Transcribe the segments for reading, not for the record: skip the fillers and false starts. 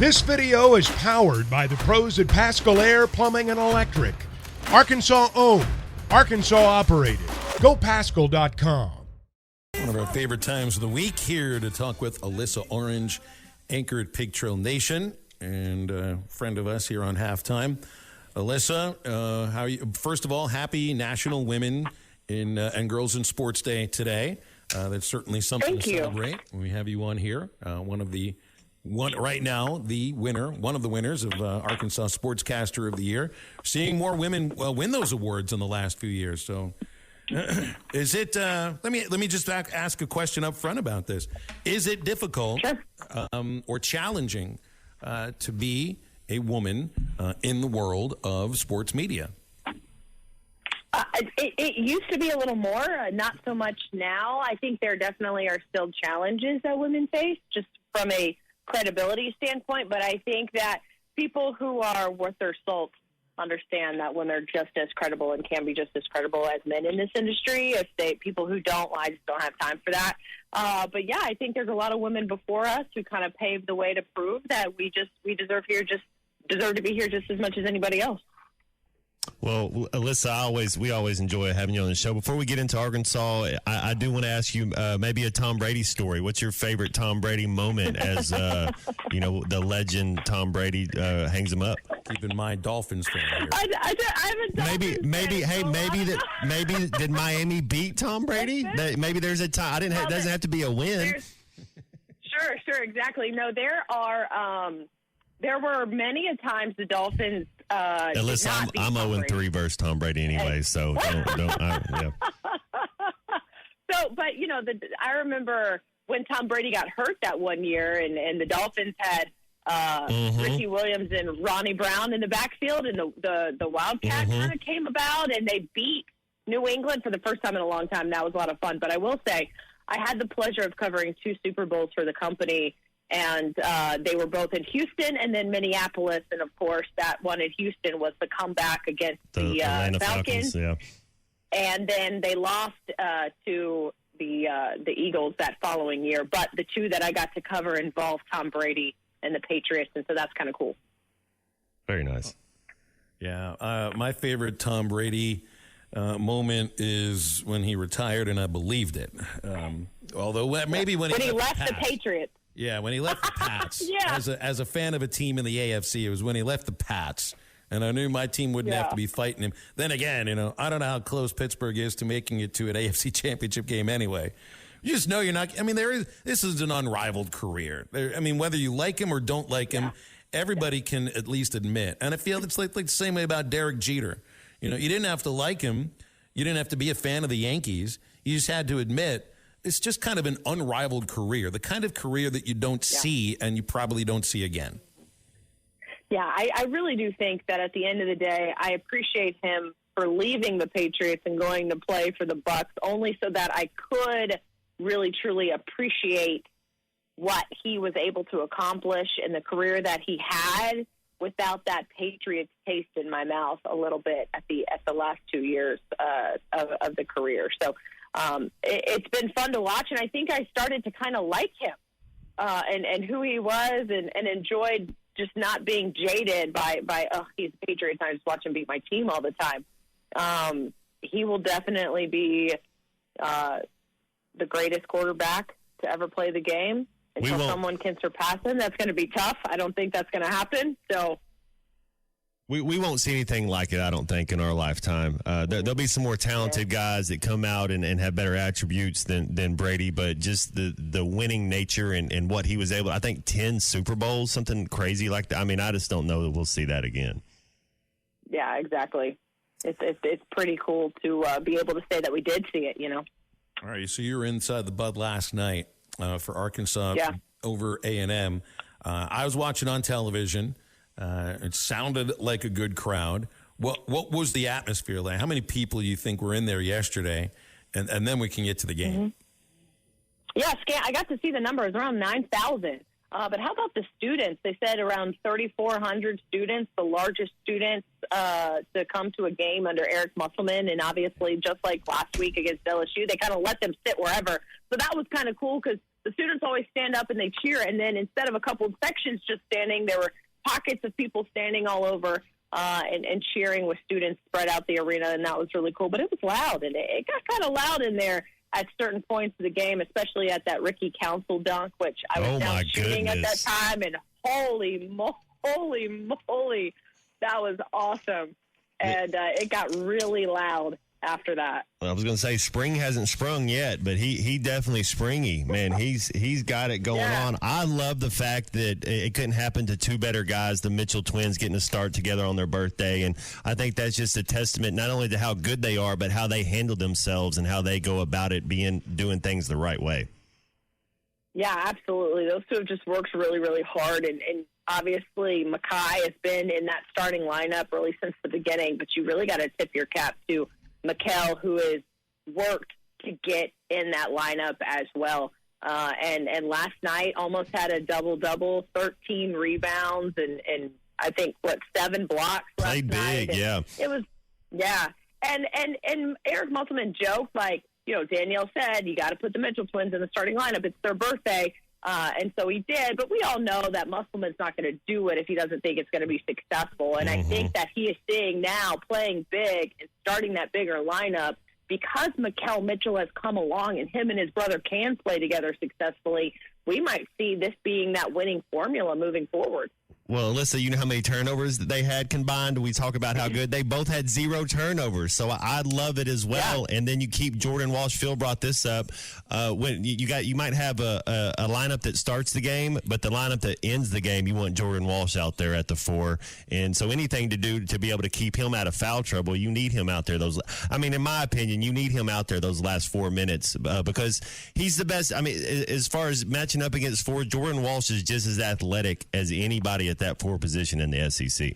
This video is powered by the pros at Pascal Air Plumbing and Electric. Arkansas owned, Arkansas operated. GoPascal.com. One of our favorite times of the week, here to talk with Alyssa Orange, anchor at Pig Trail Nation, and a friend of us here on Halftime. Alyssa, how are you? First of all, happy National Women and Girls in Sports Day today. That's certainly something to celebrate. We have you on here, one of the winners of Arkansas Sportscaster of the Year. Seeing more women win those awards in the last few years. So, is it? Let me just ask a question up front about this. Is it difficult or challenging to be a woman in the world of sports media? It used to be a little more, not so much now. I think there definitely are still challenges that women face, just from a credibility standpoint. But I think that people who are worth their salt understand that women are just as credible and can be just as credible as men in this industry. People who don't, I just don't have time for that. But yeah, I think there's a lot of women before us who kind of paved the way to prove that we deserve to be here just as much as anybody else. Well, Alyssa, we always enjoy having you on the show. Before we get into Arkansas, I do want to ask you maybe a Tom Brady story. What's your favorite Tom Brady moment as, the legend Tom Brady hangs him up? Keep in mind, Dolphins fan here. I'm a Dolphins fan. Maybe did Miami beat Tom Brady? Maybe there's a time. It doesn't have to be a win. Sure, exactly. No, there were many a times the Dolphins. Alyssa, I'm 0-3 versus Tom Brady anyway, so don't. Yeah. So, but I remember when Tom Brady got hurt that one year, and the Dolphins had Ricky Williams and Ronnie Brown in the backfield, and the Wildcat kind of came about, and they beat New England for the first time in a long time. That was a lot of fun. But I will say, I had the pleasure of covering 2 Super Bowls for the company. And they were both in Houston and then Minneapolis. And, of course, that one in Houston was the comeback against the Falcons. Yeah. And then they lost to the Eagles that following year. But the 2 that I got to cover involved Tom Brady and the Patriots, and so that's kind of cool. Very nice. Yeah. My favorite Tom Brady moment is when he retired, and I believed it. Although maybe when he left the Patriots. Yeah, when he left the Pats. Yeah. As a fan of a team in the AFC, it was when he left the Pats, and I knew my team wouldn't have to be fighting him. Then again, I don't know how close Pittsburgh is to making it to an AFC championship game anyway. You just know you're not. I mean, this is an unrivaled career. Whether you like him or don't like him, everybody can at least admit. And I feel it's like the same way about Derek Jeter. You didn't have to like him. You didn't have to be a fan of the Yankees. You just had to admit it's just kind of an unrivaled career, the kind of career that you don't see and you probably don't see again. Yeah, I really do think that at the end of the day, I appreciate him for leaving the Patriots and going to play for the Bucs, only so that I could really, truly appreciate what he was able to accomplish in the career that he had without that Patriots taste in my mouth a little bit at the last 2 years of the career. So it's been fun to watch, and I think I started to kind of like him and who he was, and enjoyed just not being jaded by he's a Patriot, and I just watch him beat my team all the time. He will definitely be the greatest quarterback to ever play the game. Until someone can surpass him, that's going to be tough. I don't think that's going to happen. So we won't see anything like it, I don't think, in our lifetime. There'll be some more talented guys that come out and have better attributes than Brady, but just the winning nature and what he was able. I think 10 Super Bowls, something crazy like that. I just don't know that we'll see that again. Yeah, exactly. It's pretty cool to be able to say that we did see it. All right, so you were inside the Bud last night for Arkansas over A&M. I was watching on television. It sounded like a good crowd. What was the atmosphere like? How many people do you think were in there yesterday? And then we can get to the game. Mm-hmm. Yeah, I got to see the numbers, around 9,000. But how about the students? They said around 3,400 students, the largest students to come to a game under Eric Musselman. And obviously, just like last week against LSU, they kind of let them sit wherever. So that was kind of cool because the students always stand up and they cheer. And then instead of a couple of sections just standing, there were pockets of people standing all over and cheering with students spread out the arena. And that was really cool. But it was loud, and it got kind of loud in there at certain points of the game, especially at that Ricky Council dunk, which I was down shooting at that time. And holy moly, that was awesome. And it got really loud after that. I was going to say spring hasn't sprung yet, but he definitely springy, man. He's got it going on. I love the fact that it couldn't happen to two better guys, the Mitchell twins, getting to start together on their birthday. And I think that's just a testament not only to how good they are, but how they handle themselves and how they go about it, doing things the right way. Yeah, absolutely. Those two have just worked really, really hard. And obviously, Makai has been in that starting lineup really since the beginning, but you really got to tip your cap to Mikkel, who has worked to get in that lineup as well. And last night almost had a double-double, 13 rebounds, and I think, 7 blocks last Played night. big, yeah. It was, And Eric Musselman joked, Danielle said, you got to put the Mitchell twins in the starting lineup. It's their birthday. And so he did, but we all know that Musselman's not going to do it if he doesn't think it's going to be successful. And I think that he is seeing now playing big and starting that bigger lineup because Mikkel Mitchell has come along and him and his brother can play together successfully. We might see this being that winning formula moving forward. Well, Alyssa, you know how many turnovers that they had combined? We talk about how good they both had 0 turnovers, so I love it as well. Yeah. And then you keep Jordan Walsh. Phil brought this up. When you might have a lineup that starts the game, but the lineup that ends the game, you want Jordan Walsh out there at the 4. And so anything to do to be able to keep him out of foul trouble, you need him out there. In my opinion, you need him out there those last 4 minutes because he's the best. As far as matching up against 4, Jordan Walsh is just as athletic as anybody at that 4 position in the SEC.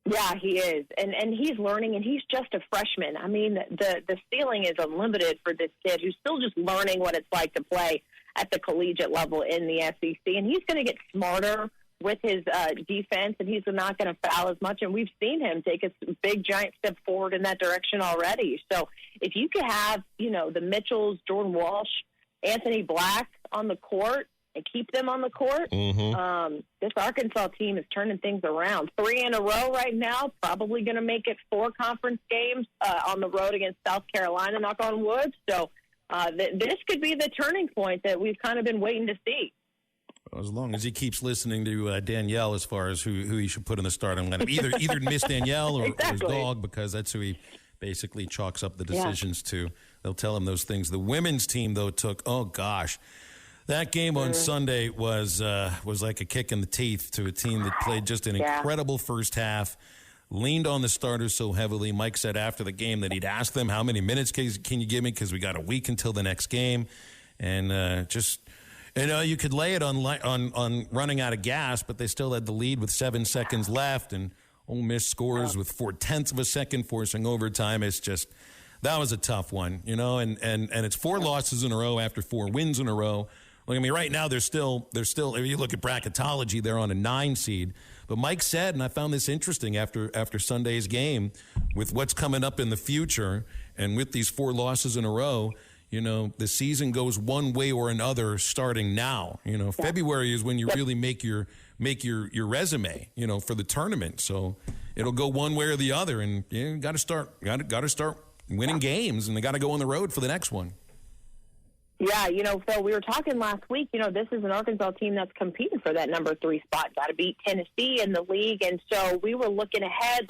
Yeah, he is. And he's learning, and he's just a freshman. The ceiling is unlimited for this kid who's still just learning what it's like to play at the collegiate level in the SEC. And he's going to get smarter with his defense, and he's not going to foul as much. And we've seen him take a big, giant step forward in that direction already. So if you could have, the Mitchells, Jordan Walsh, Anthony Black on the court, and keep them on the court, this Arkansas team is turning things around. 3 in a row right now, probably going to make it 4 conference games on the road against South Carolina, knock on wood. So this could be the turning point that we've kind of been waiting to see. As long as he keeps listening to Danielle as far as who he should put in the starting lineup, either Miss Danielle or his dog, because that's who he basically chalks up the decisions to. They'll tell him those things. The women's team, though, took, that game on Sunday was like a kick in the teeth to a team that played just an incredible first half, leaned on the starters so heavily. Mike said after the game that he'd asked them, how many minutes can you give me, because we got a week until the next game. And you could lay it on running out of gas, but they still had the lead with 7 seconds left, and Ole Miss scores with 0.4 of a second, forcing overtime. It's just, that was a tough one, and it's 4 losses in a row after 4 wins in a row. Look, right now they're still. If you look at bracketology, they're on a 9 seed. But Mike said, and I found this interesting after Sunday's game, with what's coming up in the future, and with these 4 losses in a row, the season goes one way or another starting now. February is when you really make your resume, for the tournament. So it'll go one way or the other, and you got to start winning games, and they got to go on the road for the next one. Yeah, Phil, we were talking last week, this is an Arkansas team that's competing for that number 3 spot, got to beat Tennessee in the league. And so we were looking ahead,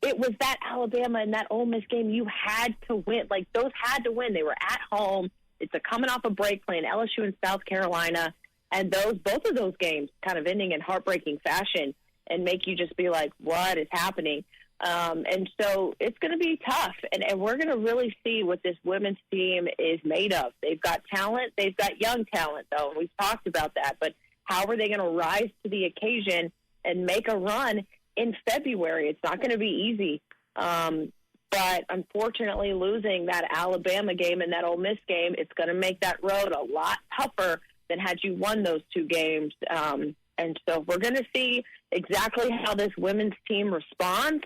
it was that Alabama and that Ole Miss game you had to win. Those had to win. They were at home. It's a coming off a break playing LSU and South Carolina. And both of those games kind of ending in heartbreaking fashion and make you just be like, what is happening? And so it's going to be tough, and we're going to really see what this women's team is made of. They've got talent. They've got young talent, though, and we've talked about that. But how are they going to rise to the occasion and make a run in February? It's not going to be easy. But unfortunately, losing that Alabama game and that Ole Miss game, it's going to make that road a lot tougher than had you won those 2 games. And so we're going to see exactly how this women's team responds.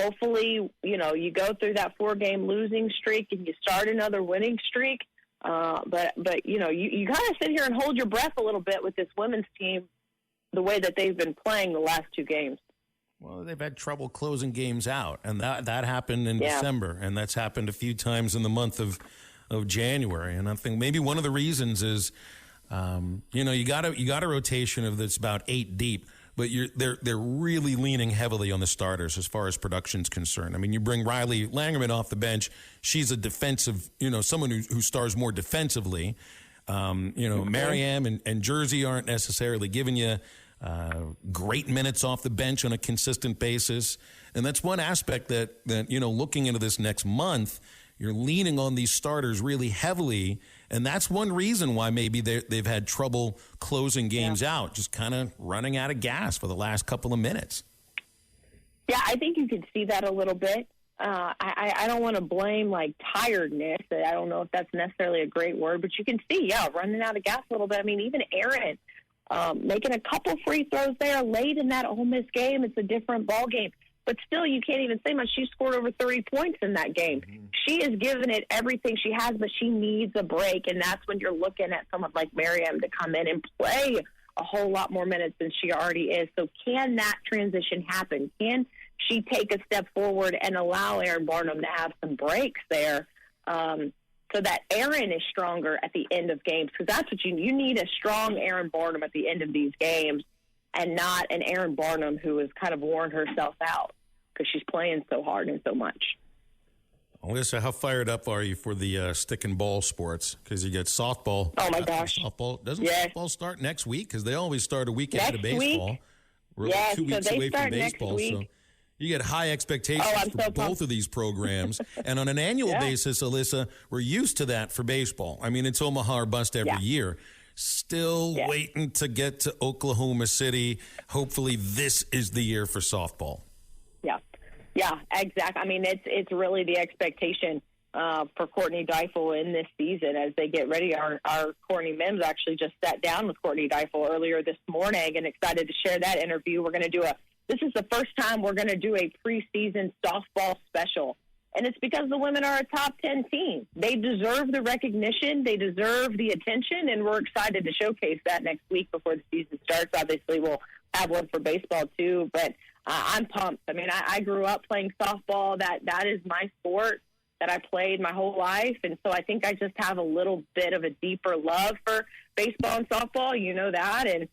Hopefully, you go through that 4-game losing streak and you start another winning streak. But you kind of sit here and hold your breath a little bit with this women's team, the way that they've been playing the last two games. Well, they've had trouble closing games out, and that happened in December, and that's happened a few times in the month of January. And I think maybe one of the reasons is, you got a rotation that's about 8 deep, but they're really leaning heavily on the starters as far as production's concerned. I mean, you bring Riley Langerman off the bench; she's a defensive, someone who stars more defensively. Mariam and Jersey aren't necessarily giving you great minutes off the bench on a consistent basis. And that's one aspect that looking into this next month, you're leaning on these starters really heavily. And that's one reason why maybe they've had trouble closing games out, just kind of running out of gas for the last couple of minutes. Yeah, I think you could see that a little bit. I don't want to blame tiredness. I don't know if that's necessarily a great word, but you can see, running out of gas a little bit. I mean, even Aaron making a couple free throws there late in that Ole Miss game. It's a different ball game. But still, you can't even say much. She scored over 30 points in that game. Mm-hmm. She has given it everything she has, but she needs a break, and that's when you're looking at someone like Mariam to come in and play a whole lot more minutes than she already is. So can that transition happen? Can she take a step forward and allow Aaron Barnum to have some breaks there so that Aaron is stronger at the end of games? Because that's what you need, a strong Aaron Barnum at the end of these games, and not an Aaron Barnum who has kind of worn herself out because she's playing so hard and so much. Alyssa, how fired up are you for the stick and ball sports? Because you get softball. Oh, my gosh. Doesn't softball start next week? Because they always start a week ahead of baseball. We're yes, 2 weeks so away from baseball. So you get high expectations for both of these programs. And on an annual basis, Alyssa, we're used to that for baseball. I mean, it's Omaha or bust every year. Still waiting to get to Oklahoma City. Hopefully this is the year for softball. Yeah, exactly. I mean, it's really the expectation for Courtney Deifel in this season as they get ready. Our Courtney Mims actually just sat down with Courtney Deifel earlier this morning, and excited to share that interview. We're going to do this is the first time we're going to do a preseason softball special. And it's because the women are a top 10 team. They deserve the recognition. They deserve the attention. And we're excited to showcase that next week before the season starts. Obviously, we'll have one for baseball, too. But I'm pumped. I mean, I grew up playing softball. That is my sport that I played my whole life. And so I think I just have a little bit of a deeper love for baseball and softball. You know that. And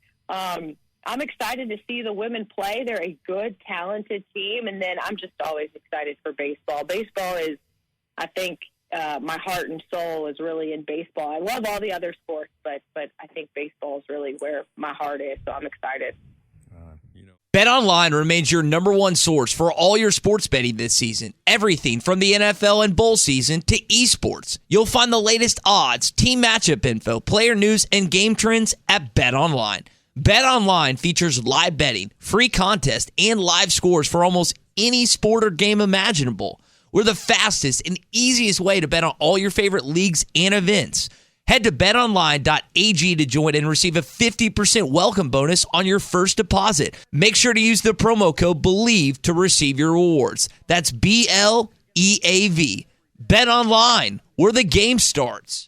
I'm excited to see the women play. They're a good, talented team. And then I'm just always excited for baseball. Baseball is, I think, my heart and soul is really in baseball. I love all the other sports, but I think baseball is really where my heart is. So I'm excited. BetOnline remains your number one source for all your sports betting this season. Everything from the NFL and bowl season to esports. You'll find the latest odds, team matchup info, player news, and game trends at BetOnline. BetOnline features live betting, free contests, and live scores for almost any sport or game imaginable. We're the fastest and easiest way to bet on all your favorite leagues and events. Head to betonline.ag to join and receive a 50% welcome bonus on your first deposit. Make sure to use the promo code BELIEVE to receive your rewards. That's BLEAV. BetOnline, where the game starts.